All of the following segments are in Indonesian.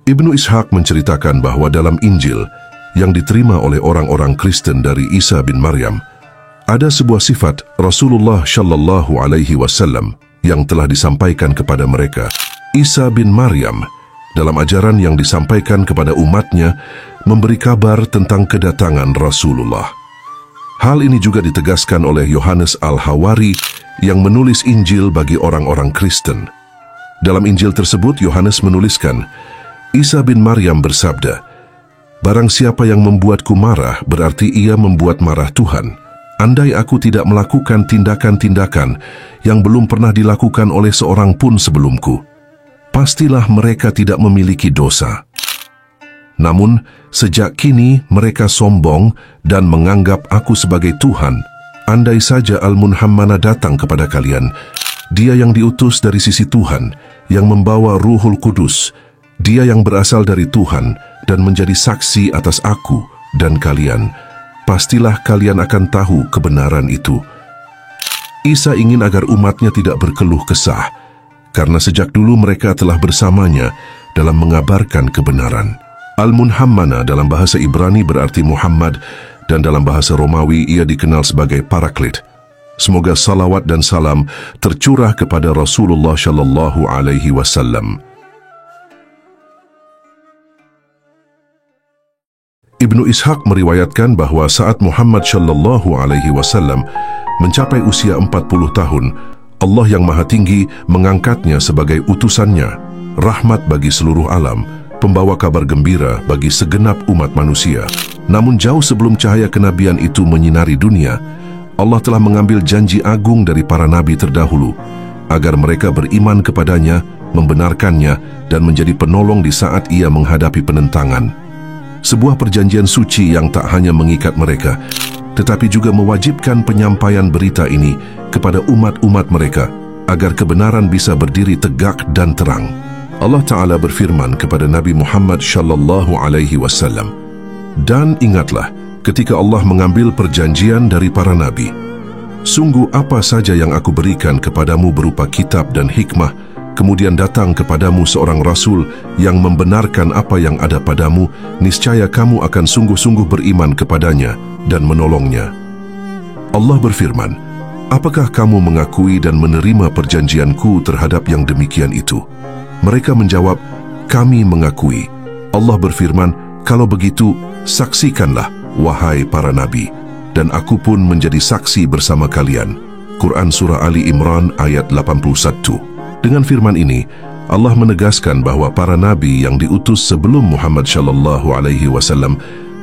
Ibnu Ishaq menceritakan bahwa dalam Injil yang diterima oleh orang-orang Kristen dari Isa bin Maryam, ada sebuah sifat Rasulullah Shallallahu Alaihi Wasallam yang telah disampaikan kepada mereka. Isa bin Maryam dalam ajaran yang disampaikan kepada umatnya memberi kabar tentang kedatangan Rasulullah. Hal ini juga ditegaskan oleh Yohanes Al-Hawari yang menulis Injil bagi orang-orang Kristen. Dalam Injil tersebut, Yohanes menuliskan, Isa bin Maryam bersabda, "Barang siapa yang membuatku marah, berarti ia membuat marah Tuhan. Andai aku tidak melakukan tindakan-tindakan yang belum pernah dilakukan oleh seorang pun sebelumku, pastilah mereka tidak memiliki dosa. Namun, sejak kini mereka sombong dan menganggap aku sebagai Tuhan. Andai saja Al-Munhammana datang kepada kalian, dia yang diutus dari sisi Tuhan, yang membawa Ruhul Kudus, dia yang berasal dari Tuhan dan menjadi saksi atas aku dan kalian, pastilah kalian akan tahu kebenaran itu." Isa ingin agar umatnya tidak berkeluh kesah, karena sejak dulu mereka telah bersamanya dalam mengabarkan kebenaran. Al-Munhammana dalam bahasa Ibrani berarti Muhammad, dan dalam bahasa Romawi ia dikenal sebagai Paraklit. Semoga salawat dan salam tercurah kepada Rasulullah Shallallahu Alaihi Wasallam. Ibnu Ishaq meriwayatkan bahwa saat Muhammad Shallallahu Alaihi Wasallam mencapai usia 40 tahun, Allah yang Maha Tinggi mengangkatnya sebagai utusannya, rahmat bagi seluruh alam, pembawa kabar gembira bagi segenap umat manusia. Namun jauh sebelum cahaya kenabian itu menyinari dunia, Allah telah mengambil janji agung dari para nabi terdahulu, agar mereka beriman kepadanya, membenarkannya, dan menjadi penolong di saat ia menghadapi penentangan. Sebuah perjanjian suci yang tak hanya mengikat mereka, tetapi juga mewajibkan penyampaian berita ini kepada umat-umat mereka, agar kebenaran bisa berdiri tegak dan terang. Allah Ta'ala berfirman kepada Nabi Muhammad Shallallahu Alaihi Wasallam, "Dan ingatlah ketika Allah mengambil perjanjian dari para nabi. Sungguh apa saja yang aku berikan kepadamu berupa kitab dan hikmah, kemudian datang kepadamu seorang rasul yang membenarkan apa yang ada padamu, niscaya kamu akan sungguh-sungguh beriman kepadanya dan menolongnya." Allah berfirman, "Apakah kamu mengakui dan menerima perjanjianku terhadap yang demikian itu?" Mereka menjawab, "Kami mengakui." Allah berfirman, "Kalau begitu, saksikanlah, wahai para nabi, dan aku pun menjadi saksi bersama kalian." Quran Surah Ali Imran ayat 81. Dengan firman ini, Allah menegaskan bahwa para nabi yang diutus sebelum Muhammad Shallallahu Alaihi Wasallam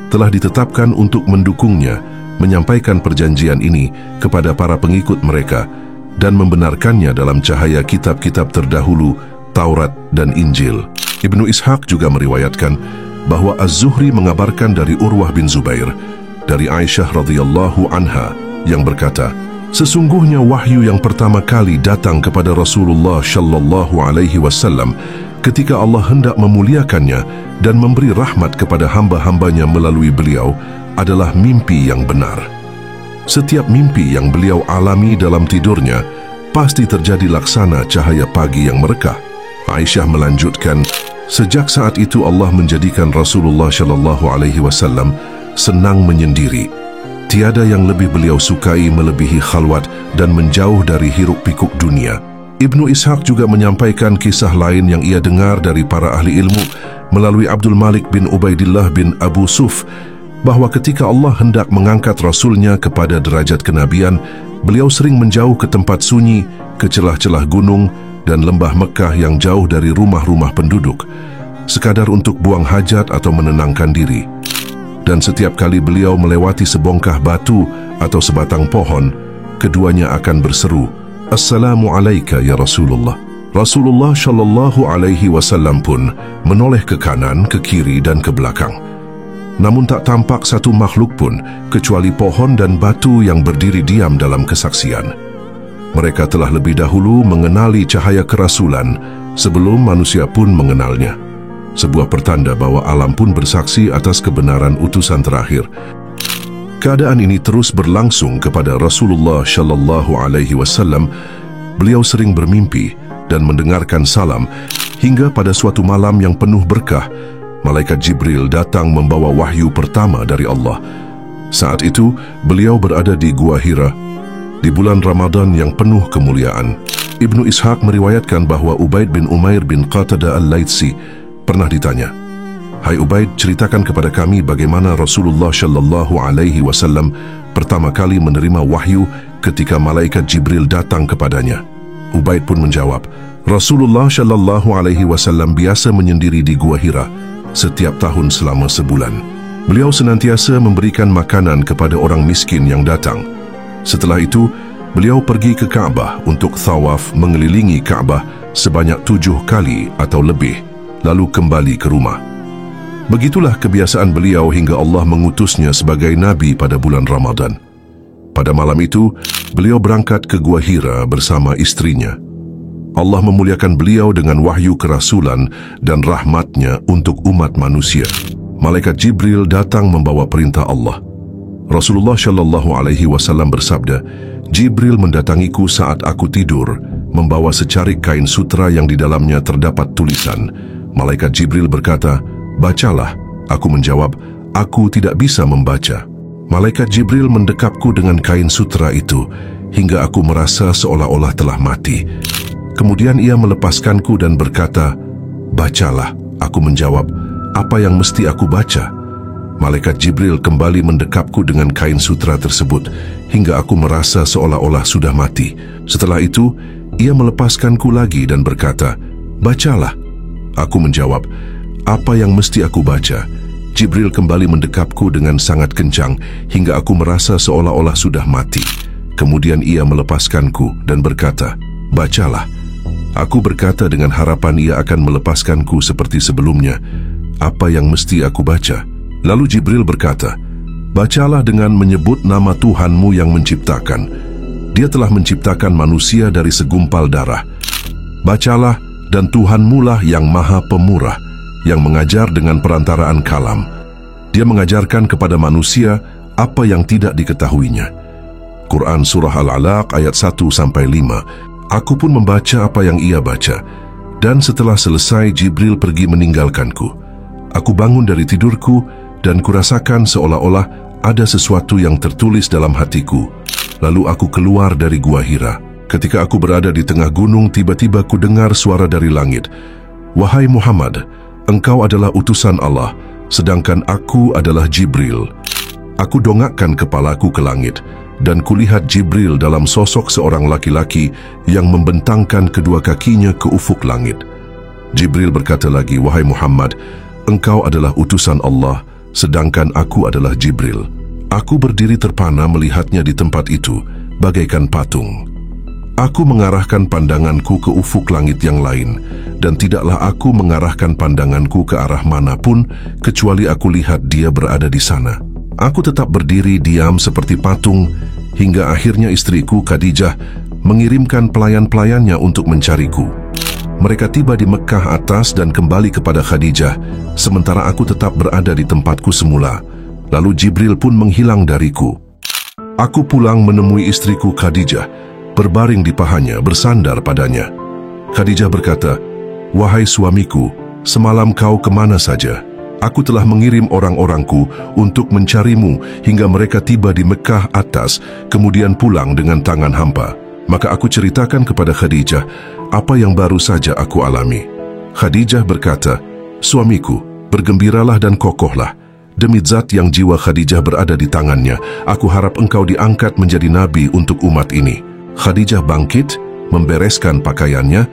telah ditetapkan untuk mendukungnya, menyampaikan perjanjian ini kepada para pengikut mereka, dan membenarkannya dalam cahaya kitab-kitab terdahulu, Taurat dan Injil. Ibnu Ishaq juga meriwayatkan bahwa Az-Zuhri mengabarkan dari Urwah bin Zubair, dari Aisyah radhiyallahu anha, yang berkata, "Sesungguhnya wahyu yang pertama kali datang kepada Rasulullah Shallallahu Alaihi Wasallam ketika Allah hendak memuliakannya dan memberi rahmat kepada hamba-hambanya melalui beliau adalah mimpi yang benar. Setiap mimpi yang beliau alami dalam tidurnya pasti terjadi laksana cahaya pagi yang merekah." Aisyah melanjutkan, "Sejak saat itu Allah menjadikan Rasulullah Shallallahu Alaihi Wasallam senang menyendiri. Tiada yang lebih beliau sukai melebihi khalwat dan menjauh dari hiruk-pikuk dunia." Ibnu Ishaq juga menyampaikan kisah lain yang ia dengar dari para ahli ilmu melalui Abdul Malik bin Ubaidillah bin Abu Suf, bahwa ketika Allah hendak mengangkat Rasulnya kepada derajat kenabian, beliau sering menjauh ke tempat sunyi, ke celah-celah gunung dan lembah Mekah yang jauh dari rumah-rumah penduduk, sekadar untuk buang hajat atau menenangkan diri. Dan setiap kali beliau melewati sebongkah batu atau sebatang pohon, keduanya akan berseru, "Assalamu alaika ya Rasulullah." Rasulullah Shallallahu Alaihi Wasallam pun menoleh ke kanan, ke kiri dan ke belakang. Namun tak tampak satu makhluk pun kecuali pohon dan batu yang berdiri diam dalam kesaksian. Mereka telah lebih dahulu mengenali cahaya kerasulan sebelum manusia pun mengenalnya. Sebuah pertanda bahwa alam pun bersaksi atas kebenaran utusan terakhir. Keadaan ini terus berlangsung kepada Rasulullah Shallallahu Alaihi Wasallam. Beliau sering bermimpi dan mendengarkan salam Hingga pada suatu malam yang penuh berkah, Malaikat Jibril datang membawa wahyu pertama dari Allah. Saat itu, beliau berada di Gua Hira, di bulan Ramadan yang penuh kemuliaan. Ibnu Ishaq meriwayatkan bahwa Ubaid bin Umair bin Qatadah al-Laitsi pernah ditanya, "Hai Ubaid, ceritakan kepada kami bagaimana Rasulullah Shallallahu Alaihi Wasallam pertama kali menerima wahyu ketika Malaikat Jibril datang kepadanya." Ubaid pun menjawab, "Rasulullah Shallallahu Alaihi Wasallam biasa menyendiri di Gua Hira setiap tahun selama sebulan. Beliau senantiasa memberikan makanan kepada orang miskin yang datang. Setelah itu, beliau pergi ke Ka'bah untuk thawaf mengelilingi Ka'bah sebanyak 7 kali atau lebih, lalu kembali ke rumah. Begitulah kebiasaan beliau hingga Allah mengutusnya sebagai Nabi pada bulan Ramadan. Pada malam itu, beliau berangkat ke Gua Hira bersama istrinya. Allah memuliakan beliau dengan wahyu kerasulan dan rahmatnya untuk umat manusia. Malaikat Jibril datang membawa perintah Allah. Rasulullah Shallallahu Alaihi Wasallam bersabda, "Jibril mendatangiku saat aku tidur, membawa secarik kain sutra yang di dalamnya terdapat tulisan. Malaikat Jibril berkata, 'Bacalah.' Aku menjawab, 'Aku tidak bisa membaca.' Malaikat Jibril mendekapku dengan kain sutra itu, hingga aku merasa seolah-olah telah mati. Kemudian ia melepaskanku dan berkata, 'Bacalah.' Aku menjawab, 'Apa yang mesti aku baca?' Malaikat Jibril kembali mendekapku dengan kain sutra tersebut, hingga aku merasa seolah-olah sudah mati. Setelah itu, ia melepaskanku lagi dan berkata, 'Bacalah.' Aku menjawab, 'Apa yang mesti aku baca?' Jibril kembali mendekapku dengan sangat kencang, hingga aku merasa seolah-olah sudah mati. Kemudian ia melepaskanku dan berkata, 'Bacalah.' Aku berkata dengan harapan ia akan melepaskanku seperti sebelumnya, 'Apa yang mesti aku baca?' Lalu Jibril berkata, 'Bacalah dengan menyebut nama Tuhanmu yang menciptakan. Dia telah menciptakan manusia dari segumpal darah. Bacalah, dan Tuhanmu lah yang maha pemurah, yang mengajar dengan perantaraan kalam. Dia mengajarkan kepada manusia apa yang tidak diketahuinya.'" Quran Surah Al-Alaq ayat 1-5. Aku pun membaca apa yang ia baca, dan setelah selesai Jibril pergi meninggalkanku. Aku bangun dari tidurku, dan kurasakan seolah-olah ada sesuatu yang tertulis dalam hatiku. Lalu aku keluar dari Gua Hira. Ketika aku berada di tengah gunung, tiba-tiba ku dengar suara dari langit, "Wahai Muhammad, engkau adalah utusan Allah, sedangkan aku adalah Jibril." Aku dongakkan kepalaku ke langit, dan kulihat Jibril dalam sosok seorang laki-laki yang membentangkan kedua kakinya ke ufuk langit. Jibril berkata lagi, "Wahai Muhammad, engkau adalah utusan Allah, sedangkan aku adalah Jibril." Aku berdiri terpana melihatnya di tempat itu, bagaikan patung. Aku mengarahkan pandanganku ke ufuk langit yang lain, dan tidaklah aku mengarahkan pandanganku ke arah manapun, kecuali aku lihat dia berada di sana. Aku tetap berdiri diam seperti patung, hingga akhirnya istriku Khadijah mengirimkan pelayan-pelayannya untuk mencariku. Mereka tiba di Mekah atas dan kembali kepada Khadijah, sementara aku tetap berada di tempatku semula. Lalu Jibril pun menghilang dariku. Aku pulang menemui istriku Khadijah, berbaring di pahanya, bersandar padanya. Khadijah berkata, "Wahai suamiku, semalam kau kemana saja? Aku telah mengirim orang-orangku untuk mencarimu hingga mereka tiba di Mekah atas, kemudian pulang dengan tangan hampa." Maka aku ceritakan kepada Khadijah apa yang baru saja aku alami. Khadijah berkata, "Suamiku, bergembiralah dan kokohlah. Demi zat yang jiwa Khadijah berada di tangannya, aku harap engkau diangkat menjadi nabi untuk umat ini." Khadijah bangkit, membereskan pakaiannya,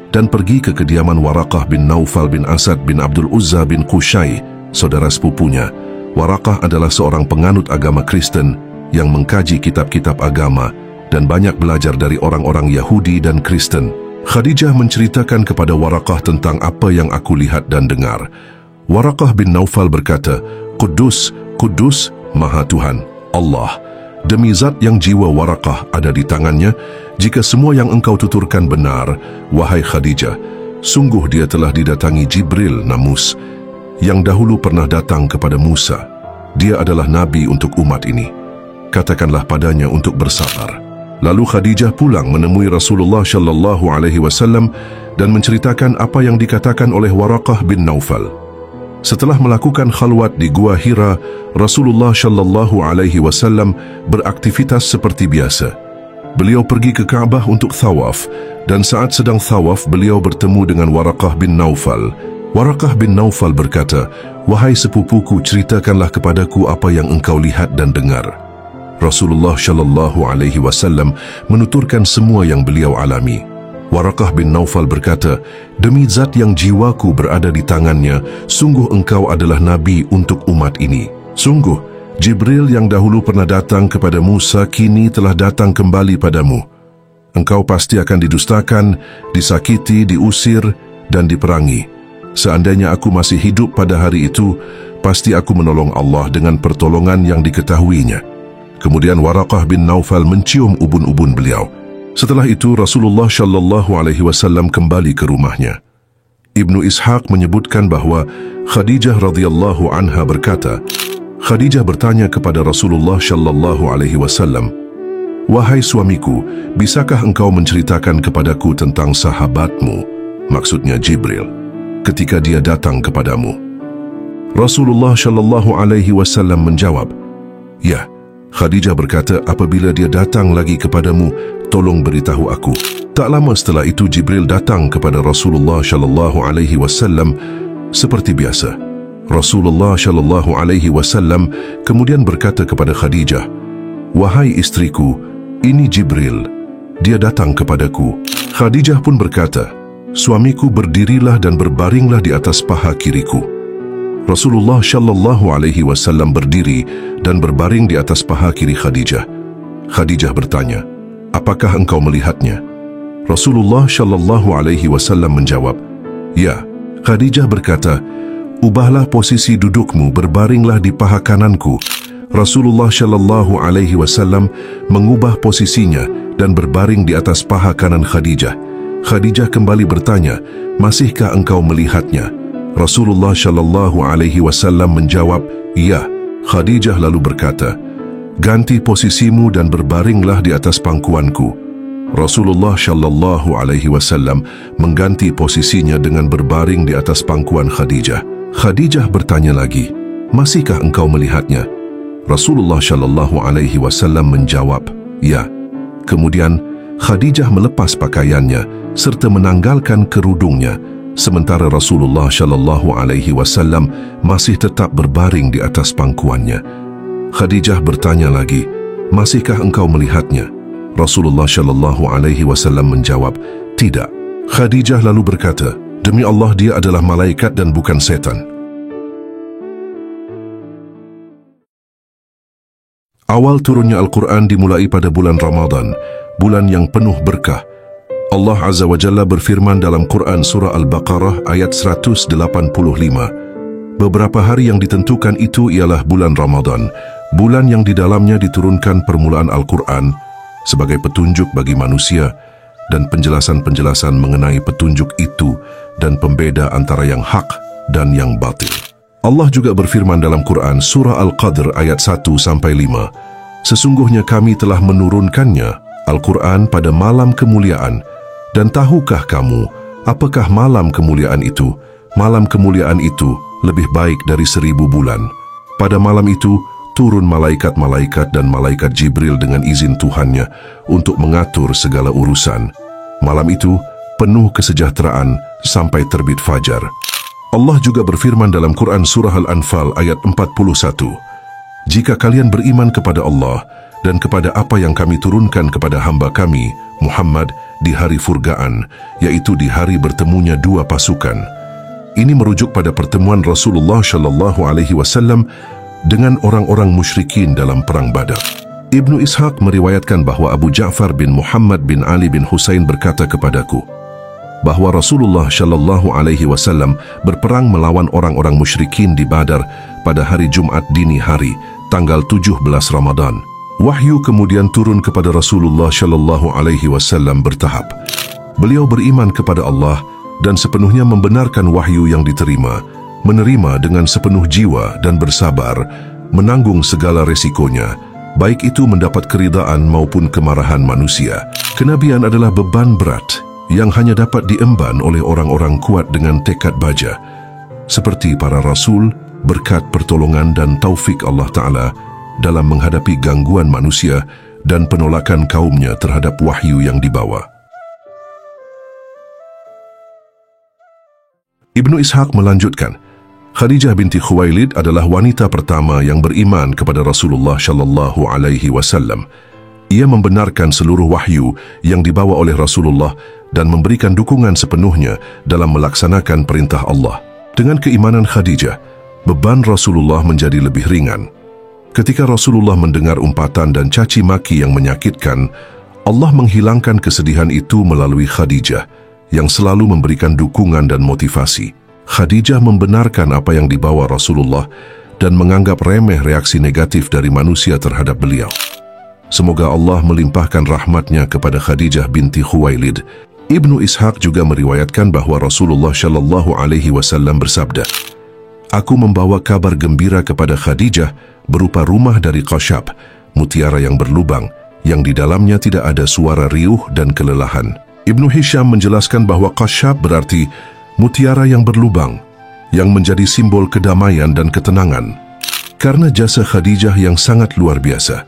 dan pergi ke kediaman Waraqah bin Naufal bin Asad bin Abdul Uzza bin Qushay, saudara sepupunya. Waraqah adalah seorang penganut agama Kristen yang mengkaji kitab-kitab agama dan banyak belajar dari orang-orang Yahudi dan Kristen. Khadijah menceritakan kepada Waraqah tentang apa yang aku lihat dan dengar. Waraqah bin Naufal berkata, "Kudus, Kudus, Maha Tuhan, Allah. Demi zat yang jiwa Waraqah ada di tangannya, jika semua yang engkau tuturkan benar, wahai Khadijah, sungguh dia telah didatangi Jibril Namus, yang dahulu pernah datang kepada Musa. Dia adalah nabi untuk umat ini. Katakanlah padanya untuk bersabar." Lalu Khadijah pulang menemui Rasulullah sallallahu alaihi wasallam dan menceritakan apa yang dikatakan oleh Waraqah bin Naufal. Setelah melakukan khalwat di Gua Hira, Rasulullah sallallahu alaihi wasallam beraktivitas seperti biasa. Beliau pergi ke Kaabah untuk thawaf, dan saat sedang thawaf beliau bertemu dengan Waraqah bin Naufal. Waraqah bin Naufal berkata, "Wahai sepupuku, ceritakanlah kepadaku apa yang engkau lihat dan dengar." Rasulullah sallallahu alaihi wasallam menuturkan semua yang beliau alami. Waraqah bin Naufal berkata, "Demi zat yang jiwaku berada di tangannya, sungguh engkau adalah nabi untuk umat ini. Sungguh, Jibril yang dahulu pernah datang kepada Musa kini telah datang kembali padamu. Engkau pasti akan didustakan, disakiti, diusir, dan diperangi. Seandainya aku masih hidup pada hari itu, pasti aku menolong Allah dengan pertolongan yang diketahuinya." Kemudian Waraqah bin Naufal mencium ubun-ubun beliau. Setelah itu Rasulullah sallallahu alaihi wasallam kembali ke rumahnya. Ibnu Ishaq menyebutkan bahwa Khadijah radhiyallahu anha berkata, Khadijah bertanya kepada Rasulullah sallallahu alaihi wasallam, "Wahai suamiku, bisakah engkau menceritakan kepadaku tentang sahabatmu?" Maksudnya Jibril, ketika dia datang kepadamu. Rasulullah sallallahu alaihi wasallam menjawab, "Ya." Khadijah berkata, "Apabila dia datang lagi kepadamu, tolong beritahu aku." Tak lama setelah itu Jibril datang kepada Rasulullah sallallahu alaihi wasallam seperti biasa. Rasulullah sallallahu alaihi wasallam kemudian berkata kepada Khadijah, "Wahai istriku, ini Jibril. Dia datang kepadaku." Khadijah pun berkata, "Suamiku, berdirilah dan berbaringlah di atas paha kiriku." Rasulullah sallallahu alaihi wasallam berdiri dan berbaring di atas paha kiri Khadijah. Khadijah bertanya, "Apakah engkau melihatnya?" Rasulullah sallallahu alaihi wasallam menjawab, "Ya." Khadijah berkata, "Ubahlah posisi dudukmu, berbaringlah di paha kananku." Rasulullah sallallahu alaihi wasallam mengubah posisinya dan berbaring di atas paha kanan Khadijah. Khadijah kembali bertanya, "Masihkah engkau melihatnya?" Rasulullah sallallahu alaihi wasallam menjawab, "Ya." Khadijah lalu berkata, "Ganti posisimu dan berbaringlah di atas pangkuanku." Rasulullah sallallahu alaihi wasallam mengganti posisinya dengan berbaring di atas pangkuan Khadijah. Khadijah bertanya lagi, "Masihkah engkau melihatnya?" Rasulullah sallallahu alaihi wasallam menjawab, "Ya." Kemudian Khadijah melepas pakaiannya serta menanggalkan kerudungnya, sementara Rasulullah sallallahu alaihi wasallam masih tetap berbaring di atas pangkuannya. Khadijah bertanya lagi, "Masihkah engkau melihatnya?" Rasulullah sallallahu alaihi wasallam menjawab, "Tidak." Khadijah lalu berkata, "Demi Allah, dia adalah malaikat dan bukan setan." Awal turunnya Al-Quran dimulai pada bulan Ramadan, bulan yang penuh berkah. Allah Azza wa Jalla berfirman dalam Quran Surah Al-Baqarah ayat 185. Beberapa hari yang ditentukan itu ialah bulan Ramadan, bulan yang di dalamnya diturunkan permulaan Al-Quran sebagai petunjuk bagi manusia dan penjelasan-penjelasan mengenai petunjuk itu dan pembeda antara yang hak dan yang batil. Allah juga berfirman dalam Quran Surah Al-Qadr ayat 1-5. Sesungguhnya kami telah menurunkannya, Al-Quran, pada malam kemuliaan. Dan tahukah kamu, apakah malam kemuliaan itu? Malam kemuliaan itu lebih baik dari 1000 bulan. Pada malam itu, turun malaikat-malaikat dan malaikat Jibril dengan izin Tuhannya untuk mengatur segala urusan. Malam itu penuh kesejahteraan sampai terbit fajar. Allah juga berfirman dalam Quran Surah Al-Anfal ayat 41. "Jika kalian beriman kepada Allah dan kepada apa yang kami turunkan kepada hamba kami, Muhammad, di hari Furqaan, yaitu di hari bertemunya dua pasukan." Ini merujuk pada pertemuan Rasulullah sallallahu alaihi wasallam dengan orang-orang musyrikin dalam perang Badar. Ibnu Ishaq meriwayatkan bahwa Abu Ja'far bin Muhammad bin Ali bin Husain berkata kepadaku bahwa Rasulullah sallallahu alaihi wasallam berperang melawan orang-orang musyrikin di Badar pada hari Jumat dini hari, tanggal 17 Ramadan. Wahyu kemudian turun kepada Rasulullah sallallahu alaihi wasallam bertahap. Beliau beriman kepada Allah dan sepenuhnya membenarkan wahyu yang diterima, menerima dengan sepenuh jiwa dan bersabar, menanggung segala resikonya, baik itu mendapat keridaan maupun kemarahan manusia. Kenabian adalah beban berat yang hanya dapat diemban oleh orang-orang kuat dengan tekad baja, seperti para rasul, berkat pertolongan dan taufik Allah Ta'ala dalam menghadapi gangguan manusia dan penolakan kaumnya terhadap wahyu yang dibawa. Ibnu Ishaq melanjutkan, Khadijah binti Khuwailid adalah wanita pertama yang beriman kepada Rasulullah sallallahu alaihi wasallam. Ia membenarkan seluruh wahyu yang dibawa oleh Rasulullah dan memberikan dukungan sepenuhnya dalam melaksanakan perintah Allah. Dengan keimanan Khadijah, beban Rasulullah menjadi lebih ringan. Ketika Rasulullah mendengar umpatan dan caci maki yang menyakitkan, Allah menghilangkan kesedihan itu melalui Khadijah yang selalu memberikan dukungan dan motivasi. Khadijah membenarkan apa yang dibawa Rasulullah dan menganggap remeh reaksi negatif dari manusia terhadap beliau. Semoga Allah melimpahkan rahmatnya kepada Khadijah binti Khuwailid. Ibnu Ishaq juga meriwayatkan bahawa Rasulullah sallallahu alaihi wasallam bersabda, "Aku membawa kabar gembira kepada Khadijah berupa rumah dari Qashab, mutiara yang berlubang, yang di dalamnya tidak ada suara riuh dan kelelahan." Ibnu Hisham menjelaskan bahawa Qashab berarti mutiara yang berlubang, yang menjadi simbol kedamaian dan ketenangan. Karena jasa Khadijah yang sangat luar biasa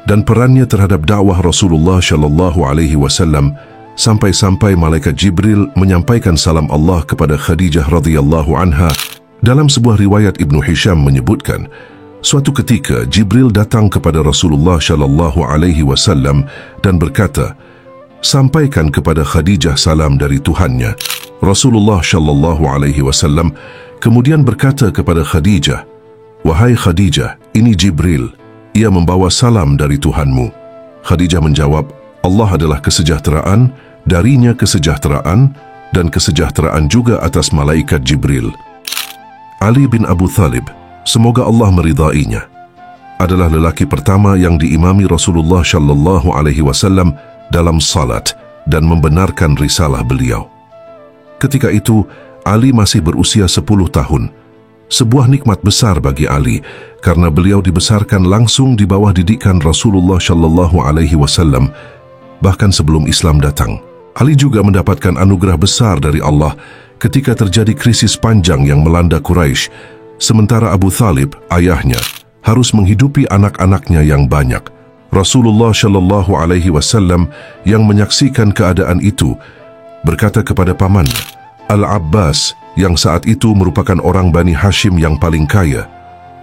dan perannya terhadap dakwah Rasulullah sallallahu alaihi wasallam, sampai-sampai malaikat Jibril menyampaikan salam Allah kepada Khadijah radhiyallahu anha. Dalam sebuah riwayat Ibnu Hisham menyebutkan, suatu ketika Jibril datang kepada Rasulullah sallallahu alaihi wasallam dan berkata, "Sampaikan kepada Khadijah salam dari Tuhannya." Rasulullah sallallahu alaihi wasallam kemudian berkata kepada Khadijah, "Wahai Khadijah, ini Jibril. Ia membawa salam dari Tuhanmu." Khadijah menjawab, "Allah adalah kesejahteraan, darinya kesejahteraan, dan kesejahteraan juga atas malaikat Jibril." Ali bin Abu Thalib, semoga Allah meridainya, adalah lelaki pertama yang diimami Rasulullah sallallahu alaihi wasallam dalam salat dan membenarkan risalah beliau. Ketika itu, Ali masih berusia 10 tahun. Sebuah nikmat besar bagi Ali karena beliau dibesarkan langsung di bawah didikan Rasulullah sallallahu alaihi wasallam bahkan sebelum Islam datang. Ali juga mendapatkan anugerah besar dari Allah ketika terjadi krisis panjang yang melanda Quraisy, sementara Abu Thalib, ayahnya, harus menghidupi anak-anaknya yang banyak. Rasulullah sallallahu alaihi wasallam yang menyaksikan keadaan itu berkata kepada pamannya, Al-Abbas, yang saat itu merupakan orang Bani Hashim yang paling kaya,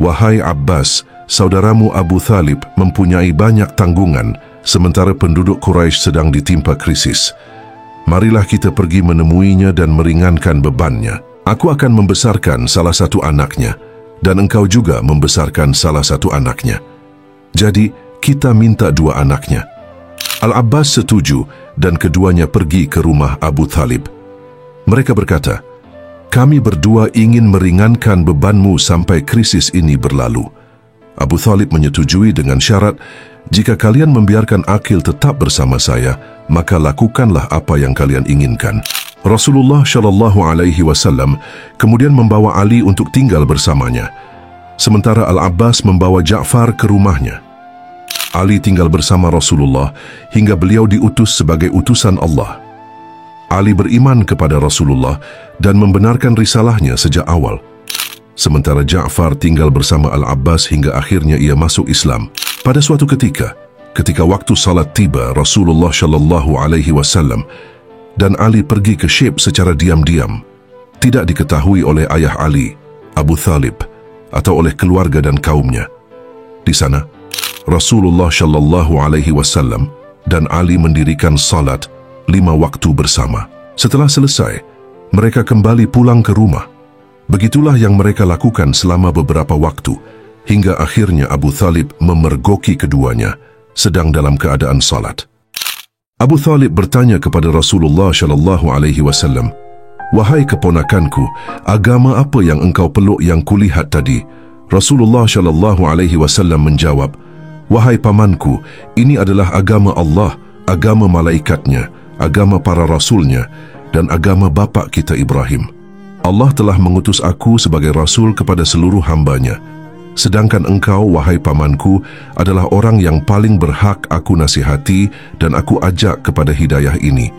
"Wahai Abbas, saudaramu Abu Thalib mempunyai banyak tanggungan sementara penduduk Quraisy sedang ditimpa krisis. Marilah kita pergi menemuinya dan meringankan bebannya. Aku akan membesarkan salah satu anaknya dan engkau juga membesarkan salah satu anaknya. Jadi kita minta 2 anaknya." Al-Abbas setuju dan keduanya pergi ke rumah Abu Thalib. Mereka berkata, "Kami berdua ingin meringankan bebanmu sampai krisis ini berlalu." Abu Thalib menyetujui dengan syarat, "Jika kalian membiarkan Aqil tetap bersama saya, maka lakukanlah apa yang kalian inginkan." Rasulullah sallallahu alaihi wasallam kemudian membawa Ali untuk tinggal bersamanya, sementara Al-Abbas membawa Ja'far ke rumahnya. Ali tinggal bersama Rasulullah hingga beliau diutus sebagai utusan Allah. Ali beriman kepada Rasulullah dan membenarkan risalahnya sejak awal. Sementara Ja'far tinggal bersama Al-Abbas hingga akhirnya ia masuk Islam. Pada suatu ketika waktu salat tiba, Rasulullah sallallahu alaihi wasallam dan Ali pergi ke Syib secara diam-diam, tidak diketahui oleh ayah Ali, Abu Thalib, atau oleh keluarga dan kaumnya. Di sana, Rasulullah sallallahu alaihi wasallam dan Ali mendirikan salat 5 waktu bersama. Setelah selesai, mereka kembali pulang ke rumah. Begitulah yang mereka lakukan selama beberapa waktu, hingga akhirnya Abu Thalib memergoki keduanya sedang dalam keadaan salat. Abu Thalib bertanya kepada Rasulullah sallallahu alaihi wasallam, "Wahai keponakanku, agama apa yang engkau peluk yang kulihat tadi?" Rasulullah sallallahu alaihi wasallam menjawab, "Wahai pamanku, ini adalah agama Allah, agama malaikatnya, agama para rasulnya, dan agama bapa kita Ibrahim. Allah telah mengutus aku sebagai rasul kepada seluruh hambanya. sedangkan engkau, wahai pamanku, adalah orang yang paling berhak aku nasihati dan aku ajak kepada hidayah ini.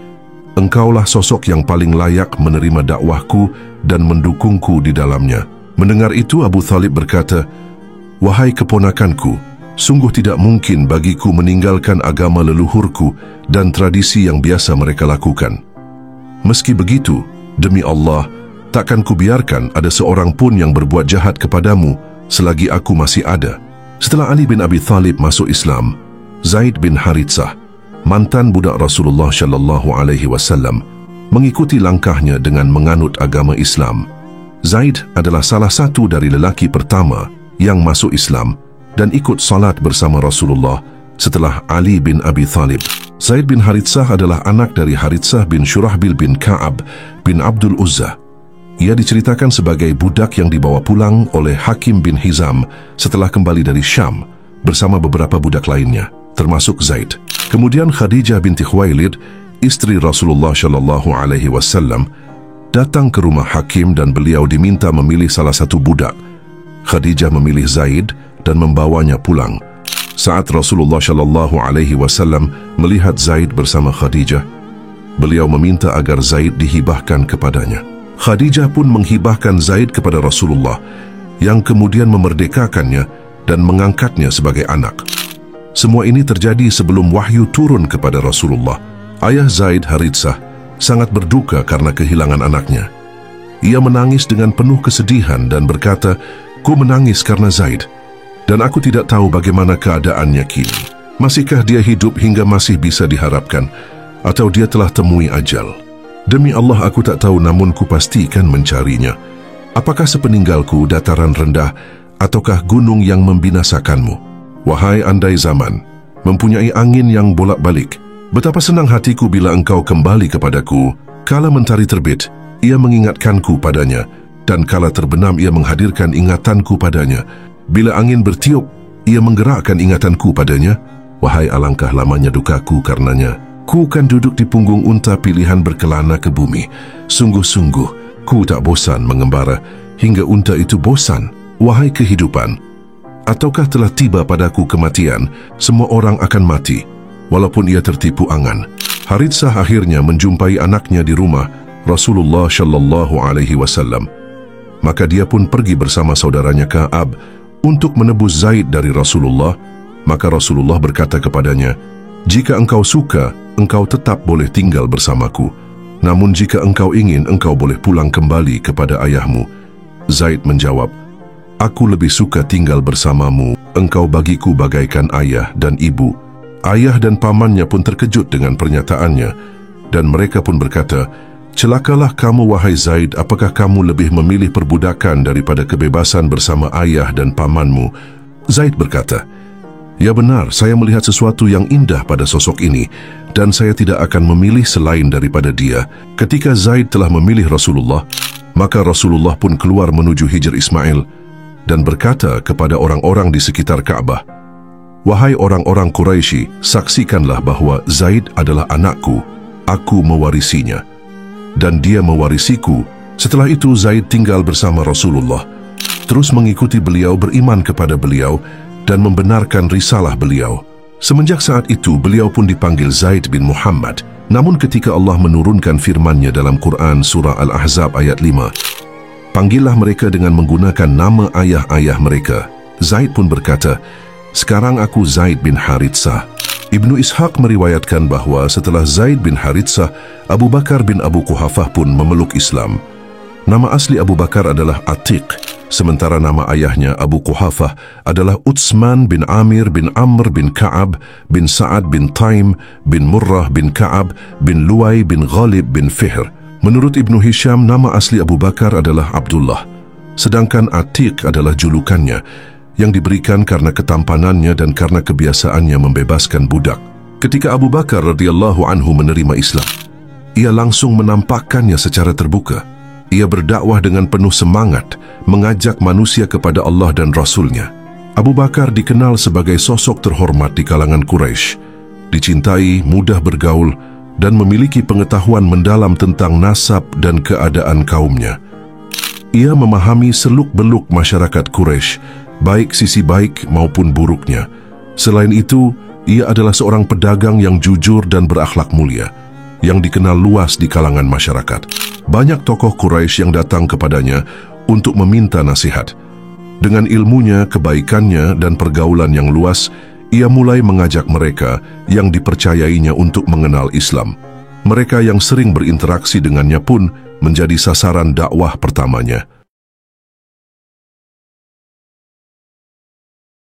Engkaulah sosok yang paling layak menerima dakwahku dan mendukungku di dalamnya." Mendengar itu, Abu Thalib berkata, "Wahai keponakanku, sungguh tidak mungkin bagiku meninggalkan agama leluhurku dan tradisi yang biasa mereka lakukan. Meski begitu, demi Allah, takkan kubiarkan ada seorang pun yang berbuat jahat kepadamu selagi aku masih ada." Setelah Ali bin Abi Thalib masuk Islam, Zaid bin Haritsah, mantan budak Rasulullah sallallahu alaihi wasallam, mengikuti langkahnya dengan menganut agama Islam. Zaid adalah salah satu dari lelaki pertama yang masuk Islam dan ikut salat bersama Rasulullah setelah Ali bin Abi Thalib. Zaid bin Haritsah adalah anak dari Haritsah bin Syurahbil bin Ka'ab bin Abdul Uzza. Ia diceritakan sebagai budak yang dibawa pulang oleh Hakim bin Hizam setelah kembali dari Syam bersama beberapa budak lainnya, termasuk Zaid. Kemudian Khadijah binti Khuwailid, istri Rasulullah sallallahu alaihi wasallam, datang ke rumah Hakim dan beliau diminta memilih salah satu budak. Khadijah memilih Zaid dan membawanya pulang. Saat Rasulullah sallallahu alaihi wasallam melihat Zaid bersama Khadijah, beliau meminta agar Zaid dihibahkan kepadanya. Khadijah pun menghibahkan Zaid kepada Rasulullah, yang kemudian memerdekakannya dan mengangkatnya sebagai anak. Semua ini terjadi sebelum wahyu turun kepada Rasulullah. Ayah Zaid, Haritsah, sangat berduka karena kehilangan anaknya. Ia menangis dengan penuh kesedihan dan berkata, "Ku menangis karena Zaid, dan aku tidak tahu bagaimana keadaannya kini. Masihkah dia hidup hingga masih bisa diharapkan, atau dia telah temui ajal? Demi Allah aku tak tahu, namun ku pastikan mencarinya. Apakah sepeninggalku dataran rendah, ataukah gunung yang membinasakanmu? Wahai andai zaman, mempunyai angin yang bolak-balik, betapa senang hatiku bila engkau kembali kepadaku. Kala mentari terbit, ia mengingatkanku padanya, dan kala terbenam ia menghadirkan ingatanku padanya. Bila angin bertiup, ia menggerakkan ingatanku padanya. Wahai alangkah lamanya dukaku karenanya. Ku kan duduk di punggung unta pilihan berkelana ke bumi. Sungguh-sungguh, ku tak bosan mengembara hingga unta itu bosan. Wahai kehidupan, ataukah telah tiba padaku kematian? Semua orang akan mati, walaupun ia tertipu angan." Haritsah akhirnya menjumpai anaknya di rumah Rasulullah sallallahu alaihi wasallam. Maka dia pun pergi bersama saudaranya Ka'ab untuk menebus Zaid dari Rasulullah. Maka Rasulullah berkata kepadanya, "Jika engkau suka, engkau tetap boleh tinggal bersamaku. Namun jika engkau ingin, engkau boleh pulang kembali kepada ayahmu." Zaid menjawab, "Aku lebih suka tinggal bersamamu. Engkau bagiku bagaikan ayah dan ibu." Ayah dan pamannya pun terkejut dengan pernyataannya, dan mereka pun berkata, "Celakalah kamu, wahai Zaid, apakah kamu lebih memilih perbudakan daripada kebebasan bersama ayah dan pamanmu?" Zaid berkata, "Ya benar, saya melihat sesuatu yang indah pada sosok ini, dan saya tidak akan memilih selain daripada dia." Ketika Zaid telah memilih Rasulullah, maka Rasulullah pun keluar menuju Hijr Ismail dan berkata kepada orang-orang di sekitar Ka'bah, "Wahai orang-orang Quraisy, saksikanlah bahwa Zaid adalah anakku, aku mewarisinya, dan dia mewarisiku." Setelah itu Zaid tinggal bersama Rasulullah, terus mengikuti beliau, beriman kepada beliau, dan membenarkan risalah beliau. Semenjak saat itu, beliau pun dipanggil Zaid bin Muhammad. Namun ketika Allah menurunkan firman-Nya dalam Quran Surah Al-Ahzab ayat 5, "Panggillah mereka dengan menggunakan nama ayah-ayah mereka." Zaid pun berkata, "Sekarang aku Zaid bin Haritsah." Ibnu Ishaq meriwayatkan bahawa setelah Zaid bin Haritsah, Abu Bakar bin Abu Quhafah pun memeluk Islam. Nama asli Abu Bakar adalah Atiq, sementara nama ayahnya Abu Quhafah adalah Utsman bin Amir bin Amr bin Ka'ab bin Sa'ad bin Taim bin Murrah bin Ka'ab bin Luwai bin Ghalib bin Fihr. Menurut Ibnu Hisham, nama asli Abu Bakar adalah Abdullah, sedangkan Atiq adalah julukannya yang diberikan karena ketampanannya dan karena kebiasaannya membebaskan budak. Ketika Abu Bakar radhiyallahu anhu menerima Islam, ia langsung menampakkannya secara terbuka. Ia berdakwah dengan penuh semangat, mengajak manusia kepada Allah dan Rasul-Nya. Abu Bakar dikenal sebagai sosok terhormat di kalangan Quraisy, dicintai, mudah bergaul, dan memiliki pengetahuan mendalam tentang nasab dan keadaan kaumnya. Ia memahami seluk-beluk masyarakat Quraisy baik sisi baik maupun buruknya. Selain itu, ia adalah seorang pedagang yang jujur dan berakhlak mulia, yang dikenal luas di kalangan masyarakat. Banyak tokoh Quraisy yang datang kepadanya untuk meminta nasihat. Dengan ilmunya, kebaikannya, dan pergaulan yang luas, ia mulai mengajak mereka yang dipercayainya untuk mengenal Islam. Mereka yang sering berinteraksi dengannya pun menjadi sasaran dakwah pertamanya.